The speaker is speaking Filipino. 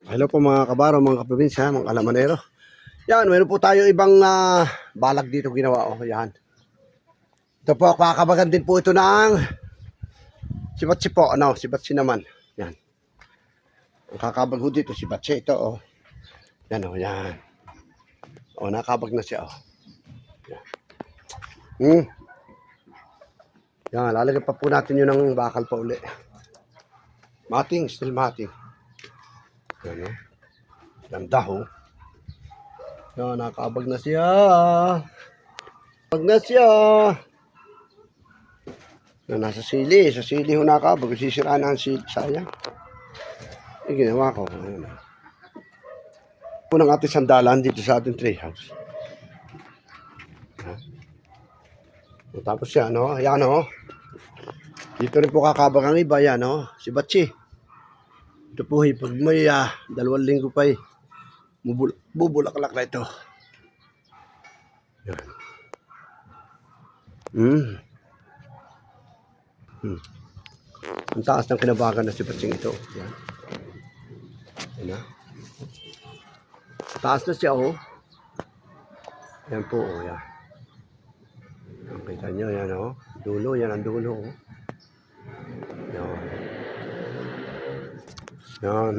Hello po mga kabaro, mga kaprobinsya, mga kalamanero. Yan, meron po tayo ibang balag dito ginawa. Oh, yan. Ito po, kakabagan din po ito ng sibatsi po. Ano, sibatsi naman. Yan. Ang kakabag ho dito, sibatsi ito. Oh. Yan, oh, yan. Oh, nakabag na siya. Oh. Yan. Yan, lalagyan pa po natin yun ng bakal pa uli. Mating, still mating. Yan, oh. Ganda ho. Yan, nakabag na siya. Pag na siya. Yan, nasa sili. Sa sili ho nakabag. Sisiraan na ang sili. Sayang. Eh, ginawa ko. Ayan. Punang ating sandalan dito sa ating treehouse. Tapos yan, no? Ayan, no? Dito rin po kakabag ang iba. Yan, no? Si Batsi. Ito po, pag may 2 linggo pa bubulaklak na ito. Yan. Ang taas ng kinabagan na si Batsing ito. Yan. Yan na. Taas na siya, oh. Yan po, oh, yan. Kita nyo, yan, oh. Dulo, yan ang dulo, oh. Yan. Yan,